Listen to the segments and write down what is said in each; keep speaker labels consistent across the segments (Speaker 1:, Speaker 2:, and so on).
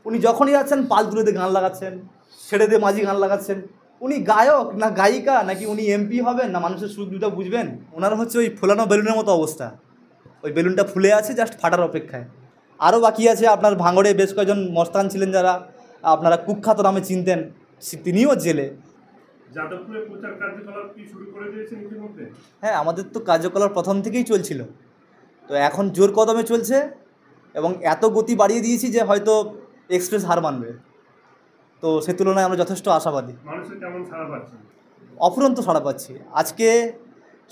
Speaker 1: উনি যখনই যাচ্ছেন পাল তুলে দিয়ে গান লাগাচ্ছেন, ছেড়ে দিয়ে মাঝি গান লাগাচ্ছেন। উনি গায়ক না গায়িকা, নাকি উনি এমপি হবেন, না মানুষের সুখ দুটা বুঝবেন? ওনার হচ্ছে ওই ফোলানো বেলুনের মতো অবস্থা। ওই বেলুনটা ফুলে আছে, জাস্ট ফাটার অপেক্ষায়। আরও বাকি আছে আপনার ভাঙড়ে বেশ কয়েকজন মস্তান ছিলেন যারা আপনারা কুখ্যাত নামে চিনতেন, তিনিও জেলে।
Speaker 2: যাদবপুরে প্রচার কার্যকলাপ কি শুরু করে দিয়েছেন ইতিমধ্যে?
Speaker 1: হ্যাঁ, আমাদের তো কার্যকলাপ প্রথম থেকেই চলছিল, তো এখন জোর কদমে চলছে এবং এত গতি বাড়িয়ে দিয়েছি যে হয়তো এক্সপ্রেস হার মানবে। তো সে তুলনায় আমরা যথেষ্ট আশাবাদী।
Speaker 2: মানুষের কেমন সাড়া পাচ্ছেন?
Speaker 1: অফুরন্ত সাড়া পাচ্ছি। আজকে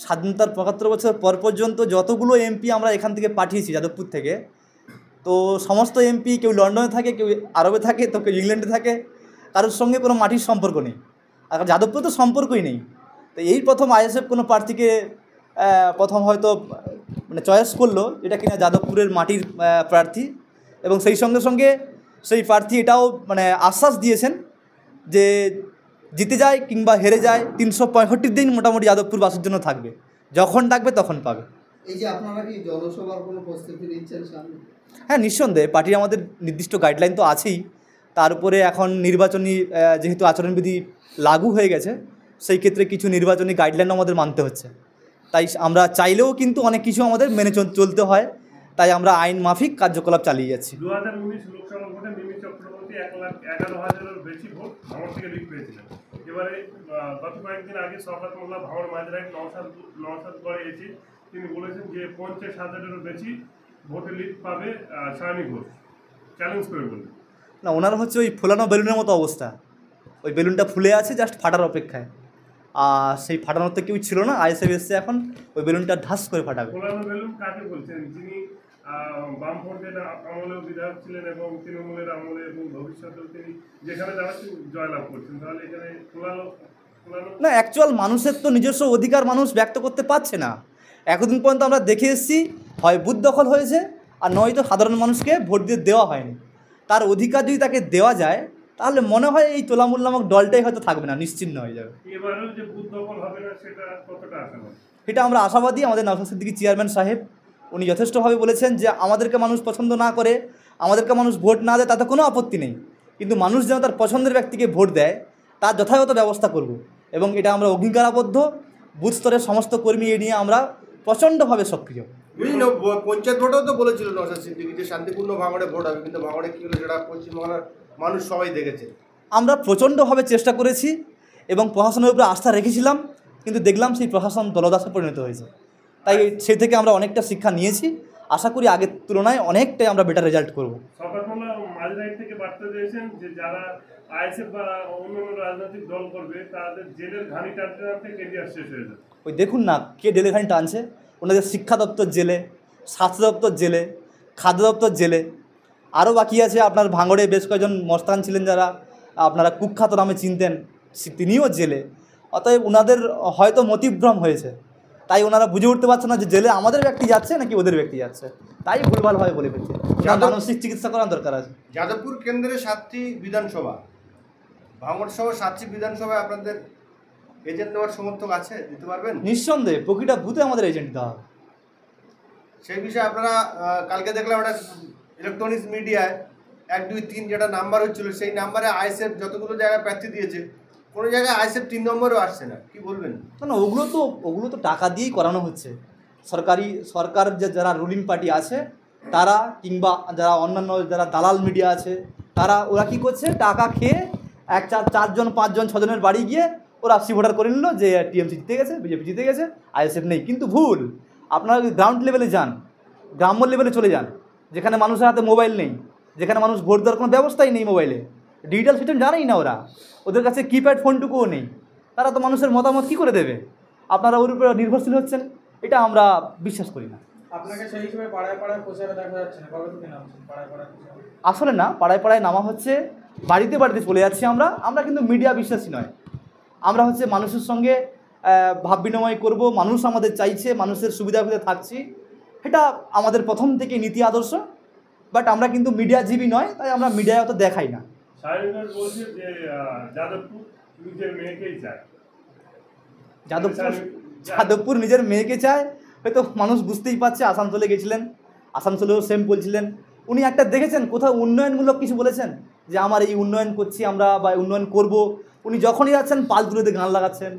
Speaker 1: স্বাধীনতার ৭৫ বছর পর পর্যন্ত যতগুলো এমপি আমরা এখান থেকে পাঠিয়েছি যাদবপুর থেকে, তো সমস্ত এমপি কেউ লন্ডনে থাকে, কেউ আরবে থাকে, তো কেউ ইংল্যান্ডে থাকে, কারোর সঙ্গে কোনো মাটির সম্পর্ক নেই। আর যাদবপুর তো সম্পর্কই নেই। তো এই প্রথম আইএসএফ কোনো প্রার্থীকে প্রথম হয়তো মানে চয়েস করলো এটা কিনা যাদবপুরের মাটির প্রার্থী, এবং সেই সঙ্গে সঙ্গে সেই প্রার্থী এটাও মানে আশ্বাস দিয়েছেন যে জিতে যায় কিংবা হেরে যায় ৩৬৫ দিন মোটামুটি যাদবপুর বাসের জন্য থাকবে, যখন ডাকবে তখন পাবে।
Speaker 3: এই যে আপনারা কি জনসভার কোনো প্রস্তুতি নিচ্ছেন সামনে?
Speaker 1: হ্যাঁ, নিঃসন্দেহে পার্টির আমাদের নির্দিষ্ট গাইডলাইন তো আছেই, তার উপরে এখন নির্বাচনী যেহেতু আচরণবিধি লাগু হয়ে গেছে, সেই ক্ষেত্রে কিছু নির্বাচনী গাইডলাইনও আমাদের মানতে হচ্ছে। তাই আমরা চাইলেও কিন্তু অনেক কিছু আমাদের মেনে চলতে হয়, তাই আমরা আইন মাফিক কার্যকলাপ চালিয়ে যাচ্ছি।
Speaker 2: 2019 লোকসভা ভোটে মিমি চক্রবর্তী 1,11,000-এর বেশি ভোট ভাঙড় থেকে লিড পেয়েছিলেন। এবারে গত কয়েকদিন আগে শওকত মোল্লা ভাঙড় মাঝরাইট নওশাদগড়ে এসে তিনি বলেছেন যে 50,000-এরও বেশি ভোটে লিড পাবে সায়নী ঘোষ, চ্যালেঞ্জ করে বললেন।
Speaker 1: না, ওনার হচ্ছে ওই ফোলানো বেলুনের মতো অবস্থা। ওই বেলুনটা ফুলে আছে, জাস্ট ফাটার অপেক্ষায়। আর সেই ফাটানোর তো কেউ ছিল না, আইএসএফ এসছে এখন ওই বেলুনটা ঢাস করে ফাটাবে।
Speaker 2: ফোলানো বেলুন কাকে বলছেন? যিনি বামফ্রন্টের আমলেও বিধায়ক ছিলেন এবং তৃণমূলের আমলে এবং ভবিষ্যতেও তিনি যেখানে যাচ্ছেন জয়লাভ করছেন, তাহলে এখানে ফোলানো
Speaker 1: না, অ্যাকচুয়াল মানুষের তো নিজস্ব অধিকার মানুষ ব্যক্ত করতে পারছে না। এতদিন পর্যন্ত আমরা দেখে এসেছি, হয় বুথ দখল হয়েছে আর নয়তো সাধারণ মানুষকে ভোট দিয়ে দেওয়া হয়নি। তার অধিকার যদি তাকে দেওয়া যায় তাহলে মনে হয় এই তোলামূল নামক দলটাই হয়তো থাকবে না, নিশ্চিহ্ন হয়ে যাবে।
Speaker 2: এবারেও যে বুথ দখল হবে না সেটা কতটা আশাবাদী?
Speaker 1: এটা আমরা আশাবাদী। আমাদের নওশাদ সিদ্দিকী চেয়ারম্যান সাহেব উনি যথেষ্টভাবে বলেছেন যে আমাদেরকে মানুষ পছন্দ না করে, আমাদেরকে মানুষ ভোট না দেয় তাতে কোনো আপত্তি নেই, কিন্তু মানুষ যেন তার পছন্দের ব্যক্তিকে ভোট দেয় তার যথাযথ ব্যবস্থা করব, এবং এটা আমরা অঙ্গীকারাবদ্ধ। বুথ স্তরের সমস্ত কর্মী এ নিয়ে আমরা প্রচণ্ডভাবে সক্রিয়।
Speaker 4: বিভিন্ন পঞ্চায়েত ভোটেও তো বলেছিল নওশাদ সিদ্দিকী যে শান্তিপূর্ণ ভাঙড়ে ভোট হবে, কিন্তু ভাঙড়ে কী হলো সেটা পশ্চিমবাংলার মানুষ সবাই দেখেছে।
Speaker 1: আমরা প্রচণ্ডভাবে চেষ্টা করেছি এবং প্রশাসনের উপরে আস্থা রেখেছিলাম, কিন্তু দেখলাম সেই প্রশাসন দলদাসে পরিণত হয়েছে। তাই সেই থেকে আমরা অনেকটা শিক্ষা নিয়েছি। আশা করি আগের তুলনায় অনেকটাই আমরা বেটার রেজাল্ট করব।
Speaker 2: শওকত মোল্লা মাঝরাইট থেকে বার্তা দিয়েছেন যে যারা আইএসএফ বা অন্যান্য রাজনৈতিক দল করবে তাদের জেলের ঘানি টানতে টানতে কেরিয়ার শেষ হয়ে যাবে।
Speaker 1: ওই দেখুন না কে ডেলিভারি টানছে। ওনাদের শিক্ষা দপ্তর জেলে, স্বাস্থ্য দপ্তর জেলে, খাদ্য দপ্তর জেলে। আরও বাকি আছে আপনার ভাঙড়ে বেশ কয়েকজন মস্তান ছিলেন যারা আপনারা কুখ্যাত নামে চিনতেন, তিনিও জেলে। অতএব ওনাদের হয়তো মতিভ্রম হয়েছে, তাই ওনারা বুঝে উঠতে পারছে না যে জেলে আমাদের ব্যক্তি যাচ্ছে নাকি ওদের ব্যক্তি যাচ্ছে, তাই ভুলভালভাবে বলে ফেলছে। মানসিক চিকিৎসা করার দরকার আছে।
Speaker 4: যাদবপুর কেন্দ্রে 7টি বিধানসভা, ভাঙড় সহ 7টি বিধানসভায় আপনাদের এজেন্ট নেওয়ার সমর্থক আছে, দিতে পারবেন?
Speaker 1: নিঃসন্দেহে প্রতিটা বুথে আমাদের এজেন্ট দেওয়া হবে।
Speaker 4: সেই বিষয়ে আপনারা কালকে দেখলাম একটা ইলেকট্রনিক্স মিডিয়ায় 1, 2, 3 যেটা নাম্বার হচ্ছিল, সেই নাম্বারে আইএসএফ যতগুলো জায়গায় প্রার্থী দিয়েছে কোনো জায়গায় আইএসএফ 3 নম্বরও আসছে না, কি বলবেন?
Speaker 1: না, ওগুলো তো টাকা দিয়েই করানো হচ্ছে। সরকার যারা রুলিং পার্টি আছে তারা কিংবা যারা অন্যান্য যারা দালাল মিডিয়া আছে ওরা কী করছে, টাকা খেয়ে 4জন 5জন 6জনের বাড়ি গিয়ে ওরা ভোটার করে নিল যে টিএমসি জিতে গেছে, বিজেপি জিতে গেছে, আইএসএফ নেই। কিন্তু ভুল। আপনারা গ্রাউন্ড লেভেলে যান, গ্রাম্য লেভেলে চলে যান, যেখানে মানুষের হাতে মোবাইল নেই, যেখানে মানুষ ভোট দেওয়ার কোনো ব্যবস্থাই নেই, মোবাইলে ডিজিটাল সিস্টেম জানেই না ওরা, ওদের কাছে কিপ্যাড ফোনটুকুও নেই, তারা তো মানুষের মতামত কী করে দেবে? আপনারা ওর উপরে নির্ভরশীল হচ্ছেন, এটা আমরা বিশ্বাস করি না।
Speaker 5: আপনাকে সেই হিসেবে পাড়ায় পাড়ায় প্রচারে দেখা যাচ্ছে না, কবে থেকে নামছেন পাড়ায় পাড়ায়?
Speaker 1: আসলে না, পাড়ায় পাড়ায় নামা হচ্ছে, বাড়িতে বাড়িতে চলে যাচ্ছি আমরা কিন্তু মিডিয়া বিশ্বাসী নয়। আমরা হচ্ছে মানুষের সঙ্গে ভাব বিনিময় করব, মানুষ আমাদের চাইছে, মানুষের সুবিধাতে থাকছি, এটা আমাদের প্রথম থেকে নীতি আদর্শ। বাট আমরা কিন্তু মিডিয়াজীবী নয়, তাই আমরা মিডিয়ায় অত দেখাই না।
Speaker 2: সায়নী বলছে যে যাদবপুর নিজের মেয়েকেই চায়।
Speaker 1: যাদবপুর নিজের মেয়েকে চায়, হয়তো মানুষ বুঝতেই পারছে। আসানসোলে গেছিলেন, আসানসোলেও সেম বলছিলেন। উনি একটা দেখেছেন কোথাও উন্নয়নমূলক কিছু বলেছেন যে আমার এই উন্নয়ন করছি আমরা বা উন্নয়ন করব? উনি যখনই যাচ্ছেন পালতুলিতে গান লাগাচ্ছেন,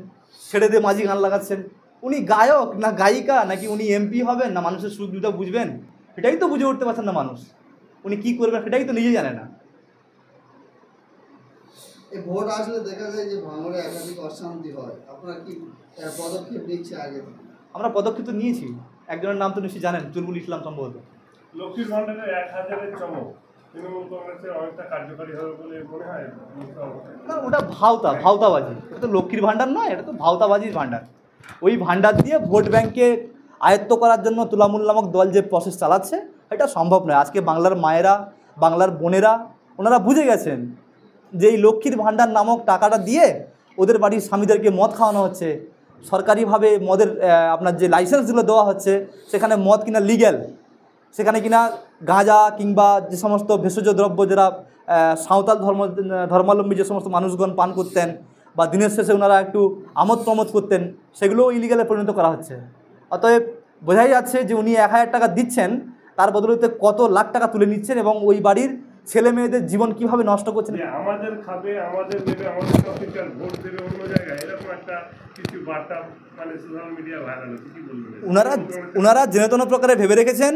Speaker 1: ছেড়ে দিয়ে মাঝি গান লাগাচ্ছেন। উনি গায়ক না গায়িকা, নাকি উনি এমপি হবেন, না মানুষের সুখ দুঃখ বুঝবেন? সেটাই তো বুঝে উঠতে পারছেন না মানুষ। উনি কী করবেন সেটাই তো নিজে জানে না।
Speaker 3: এই ভোট আসলে দেখা যায় যে ভাঙড়ে একাধিক অশান্তি হয়, আপনারা কি পদক্ষেপ নিচ্ছে আগে থেকে?
Speaker 1: আমরা পদক্ষেপ তো নিয়েছি। একজনের নাম তো নিশ্চয়ই জানেন, চুলবুল ইসলাম সম্ভবত।
Speaker 2: লক্ষ্মীর ভান্ডারের 1000-এর চমক তৃণমূল কংগ্রেসের অনেকটা কার্যকারী হবে বলে মনে হয়।
Speaker 1: না, ওটা ভাওতাবাজি। এটা তো লক্ষ্মীর ভাণ্ডার নয়, এটা তো ভাওতাবাজির ভাণ্ডার। ওই ভাণ্ডার দিয়ে ভোট ব্যাংকে আয়ত্ত করার জন্য তুলামূল নামক দল যে প্রসেস চালাচ্ছে, এটা সম্ভব নয়। আজকে বাংলার মায়েরা, বাংলার বোনেরা, ওনারা বুঝে গেছেন যে এই লক্ষ্মীর ভাণ্ডার নামক টাকাটা দিয়ে ওদের বাড়ির স্বামীদেরকে মদ খাওয়ানো হচ্ছে। সরকারিভাবে মদের আপনার যে লাইসেন্সগুলো দেওয়া হচ্ছে, সেখানে মদ কিনা লিগ্যাল, সেখানে কিনা গাঁজা কিংবা যে সমস্ত ভেষজ দ্রব্য যারা সাঁওতাল ধর্মাবলম্বী যে সমস্ত মানুষগণ পান করতেন বা দিনের শেষে ওনারা একটু আমোদ প্রমোদ করতেন, সেগুলোও ইলিগ্যালে পরিণত করা হচ্ছে। অতএব বোঝাই যাচ্ছে যে উনি 1000 টাকা দিচ্ছেন, তার বদলতে কত লাখ টাকা তুলে নিচ্ছেন এবং ওই বাড়ির ছেলে মেয়েদের জীবন কীভাবে নষ্ট করছেন।
Speaker 2: আমাদের খাবে, আমাদের নেবে, আমাদের সবকিছু ভোট দেবে অন্য জায়গায়, এরকম একটা কিছু বার্তা মানে সোশ্যাল মিডিয়া ভাইরাল হচ্ছে। কি বলবেন?
Speaker 1: ওনারা যেন প্রকারে ভেবে রেখেছেন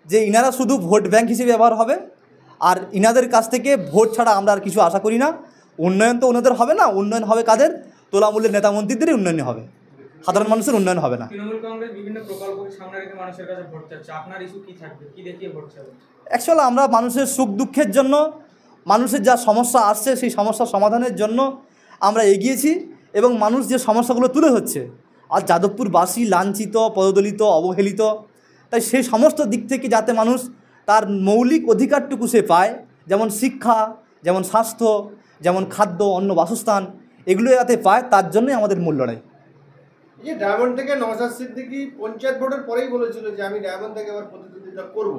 Speaker 1: যে ইনারা শুধু ভোট ব্যাংক হিসেবে ব্যবহার হবে, আর ইনাদের কাছ থেকে ভোট ছাড়া আমরা আর কিছু আশা করি না। উন্নয়ন তো ওনাদের হবে না, উন্নয়ন হবে কাদের? তোলামূলের নেতা মন্ত্রীদেরই উন্নয়ন হবে, সাধারণ মানুষের উন্নয়ন হবে না।
Speaker 5: তৃণমূল কংগ্রেস বিভিন্ন প্রকল্পকে সামনে রেখে মানুষের কাছে ভোট চাচ্ছে, আপনার ইস্যু কি থাকবে, কি দেখিয়ে ভোট চাবে?
Speaker 1: অ্যাকচুয়ালি আমরা মানুষের সুখ দুঃখের জন্য, মানুষের যা সমস্যা আসছে সেই সমস্যা সমাধানের জন্য আমরা এগিয়েছি এবং মানুষ যে সমস্যাগুলো তুলে হচ্ছে, আর যাদবপুরবাসী লাঞ্ছিত, পদদলিত, অবহেলিত, তাই সেই সমস্ত দিক থেকে যাতে মানুষ তার মৌলিক অধিকারটুকু সে পায়, যেমন শিক্ষা, যেমন স্বাস্থ্য, যেমন খাদ্য, অন্ন, বাসস্থান, এগুলো যাতে পায়, তার জন্যই আমাদের মূল লড়াই।
Speaker 4: এই যে ডায়মন্ড থেকে নওশাদ সিদ্দিকী পঞ্চায়েত ভোটের পরেই বলেছিল যে আমি ডায়মন্ড থেকে আবার প্রতিদ্বন্দ্বিতা করব,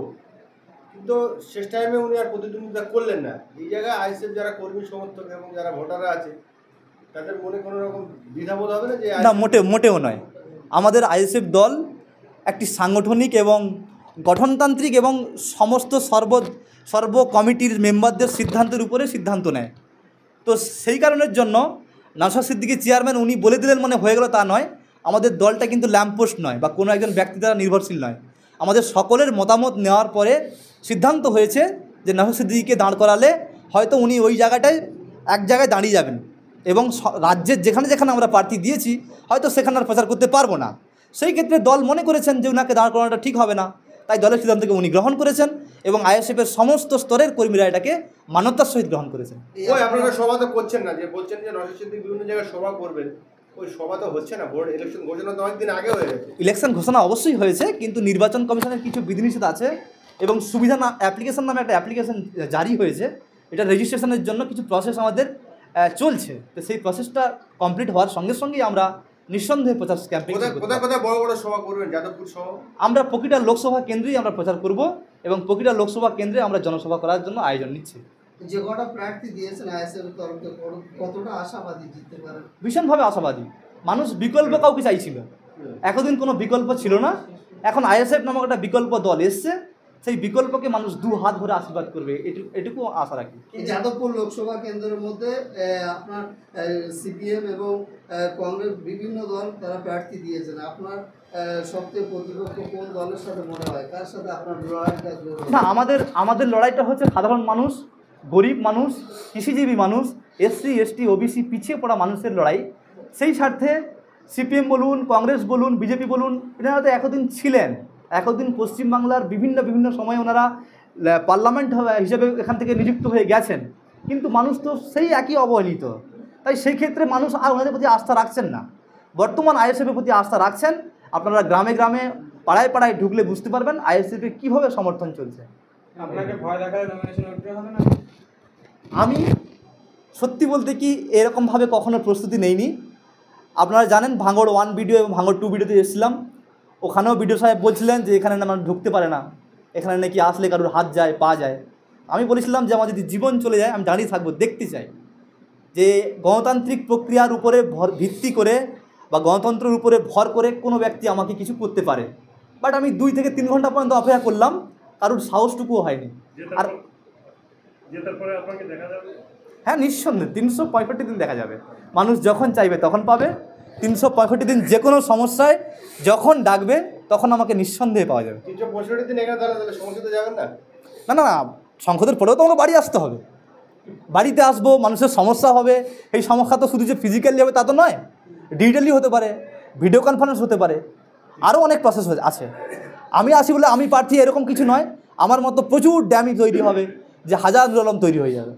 Speaker 4: কিন্তু শেষ টাইমে উনি আর প্রতিদ্বন্দ্বিতা করলেন না। এই জায়গায় আইএসএফ যারা কর্মী সমর্থক এবং যারা ভোটাররা আছে, তাদের মনে কোনো রকম দ্বিধাবোধ হবে না? যে
Speaker 1: না, মোটেও নয়। আমাদের আইএসএফ দল একটি সাংগঠনিক এবং গঠনতান্ত্রিক এবং সমস্ত সর্ব কমিটির মেম্বারদের সিদ্ধান্তের উপরে সিদ্ধান্ত নেয়। তো সেই কারণের জন্য নওশাদ সিদ্দিকী চেয়ারম্যান উনি বলে দিলেন মানে হয়ে গেল তা নয়। আমাদের দলটা কিন্তু ল্যাম্পপোস্ট নয় বা কোনো একজন ব্যক্তি দ্বারা নির্ভরশীল নয়। আমাদের সকলের মতামত নেওয়ার পরে সিদ্ধান্ত হয়েছে যে নওশাদ সিদ্দিকীকে দাঁড় করালে হয়তো উনি ওই জায়গাটায় এক জায়গায় দাঁড়িয়ে যাবেন এবং রাজ্যের যেখানে যেখানে আমরা প্রার্থী দিয়েছি হয়তো সেখানে আর প্রচার করতে পারবো না। সেই ক্ষেত্রে দল মনে করেছেন যে ওনাকে দাঁড় করানোটা ঠিক হবে না, তাই দলের সিদ্ধান্তকে উনি গ্রহণ করেছেন এবং আইএসএফের সমস্ত স্তরের কর্মীরা এটাকে মানবতার সহিত গ্রহণ করেছেন।
Speaker 4: ওই আপনারা সভা তো করছেন না, যে বলছেন যে নওশাদ সিদ্দিকী বিভিন্ন জায়গায় সভা করবেন, ওই সভা তো হচ্ছে না। ভোট ইলেকশন ঘোষণা তো অনেকদিন আগে হয়ে গেছে।
Speaker 1: ইলেকশন ঘোষণা অবশ্যই হয়েছে, কিন্তু নির্বাচন কমিশনের কিছু বিধিনিষেধ আছে এবং সুবিধা অ্যাপ্লিকেশন নামে একটা অ্যাপ্লিকেশন জারি হয়েছে। এটা রেজিস্ট্রেশনের জন্য কিছু প্রসেস আমাদের চলছে। তো সেই প্রসেসটা কমপ্লিট হওয়ার সঙ্গে সঙ্গেই আমরা নিঃসন্দেহে প্রচার ক্যাম্পেইন
Speaker 4: কোথায় কোথায় বড় বড় সভা করবেন? যাদবপুর সহ
Speaker 1: আমরা প্রতিটা লোকসভা কেন্দ্রেই আমরা প্রচার করব এবং প্রতিটা লোকসভা কেন্দ্রে আমরা জনসভা করার জন্য আয়োজন নিচ্ছি।
Speaker 3: যে কটা প্রার্থী দিয়েছেন আইএসএফ তরফ থেকে কতটা আশাবাদী জিততে পারেন?
Speaker 1: ভীষণভাবে আশাবাদী। মানুষ বিকল্প কাউকে চাইছিল, এতদিন কোনো বিকল্প ছিল না। এখন আইএসএফ নামক একটা বিকল্প দল এসছে, সেই বিকল্পকে মানুষ দু হাত ভরে আশীর্বাদ করবে, এটুকু আশা রাখি।
Speaker 3: যাদবপুর লোকসভা কেন্দ্রের মধ্যে আপনার সিপিএম এবং কংগ্রেস বিভিন্ন দল তারা প্রার্থী দিয়েছেন, আপনার সবচেয়ে প্রতিপক্ষ কোন দলের সাথে মনে হয়, কার সাথে আপনার লড়াইটা?
Speaker 1: না, আমাদের লড়াইটা হচ্ছে সাধারণ মানুষ, গরিব মানুষ, কৃষিজীবী মানুষ, এসসি এসটি ওবিসি পিছিয়ে পড়া মানুষের লড়াই। সেই স্বার্থে সিপিএম বলুন, কংগ্রেস বলুন, বিজেপি বলুন, এনারা তো এতদিন ছিলেন, এতদিন পশ্চিমবাংলার বিভিন্ন সময়ে ওনারা পার্লামেন্ট হিসেবে এখান থেকে নিযুক্ত হয়ে গেছেন, কিন্তু মানুষ তো সেই একই অবহেলিত। তাই সেই ক্ষেত্রে মানুষ আর ওনাদের প্রতি আস্থা রাখছেন না। বর্তমান আইএসএফের প্রতি আস্থা রাখছেন। আপনারা গ্রামে গ্রামে পাড়ায় পাড়ায় ঢুকলে বুঝতে পারবেন আইএসএফের কীভাবে সমর্থন চলছে।
Speaker 5: আপনাকে ভয় দেখালে নমিনেশন উঠতে হবে না?
Speaker 1: আমি সত্যি বলতে কি এরকমভাবে কখনো প্রস্তুতি নেইনি। আপনারা জানেন ভাঙড় 1 ভিডিও এবং ভাঙড় 2 ভিডিওতে এসেছিলাম, ওখানেও ভিডিও সাহেব বলছিলেন যে এখানে না মানুষ ঢুকতে পারে না, এখানে নাকি আসলে কারোর হাত যায় পা যায়। আমি বলেছিলাম যে আমার যদি জীবন চলে যায় আমি দাঁড়িয়ে থাকবো, দেখতে চাই যে গণতান্ত্রিক প্রক্রিয়ার উপরে ভিত্তি করে বা গণতন্ত্রের উপরে ভর করে কোনো ব্যক্তি আমাকে কিছু করতে পারে। বাট আমি 2 থেকে 3 ঘন্টা পর্যন্ত অপেক্ষা করলাম, কারোর সাহসটুকুও হয়নি। আর
Speaker 2: জেতার পরে আপনাকে দেখা যাবে?
Speaker 1: হ্যাঁ, নিঃসন্দেহে 365 দিন দেখা যাবে। মানুষ যখন চাইবে তখন পাবে। 365 দিন যে কোনো সমস্যায় যখন ডাকবে তখন আমাকে নিঃসন্দেহে পাওয়া যাবে।
Speaker 4: 365 দিন এখানে তাহলে সংসদে যাবেন না?
Speaker 1: না না না, সংসদের পরেও তো আমাকে বাড়ি আসতে হবে। বাড়িতে আসবো, মানুষের সমস্যা হবে, এই সমস্যা তো শুধু যে ফিজিক্যালি হবে তা তো নয়, ডিজিটালি হতে পারে, ভিডিও কনফারেন্স হতে পারে, আরও অনেক প্রসেস আছে। আমি আসি বলে আমি প্রার্থী এরকম কিছু নয়, আমার মতো প্রচুর ড্যামি তৈরি হবে যে হাজার আলম তৈরি হয়ে যাবে।